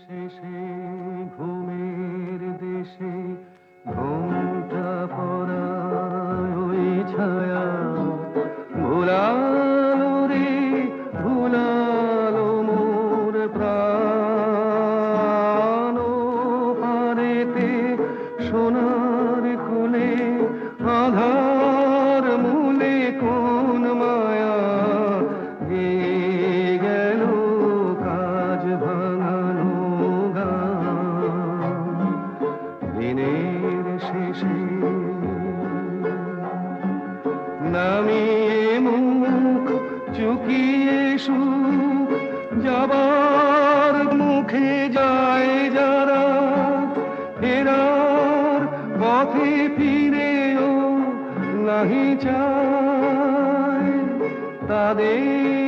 শেষে ঘুমের দেশে ঘোমটা পড়ায় ওই ছায়া ভুলালো রে ভুলালো মোর প্রাণ পারেতে সোনার কোলে আধার মূলে কোন মায়া গেয়ে গেল কাজ ভাঙানো গান দিনের শেষে নামিয়ে মুখ চুকিয়ে সুখ যাবার মুখে যায় যারা ফেরার পথে ফিরেও নাহি চায় তাদের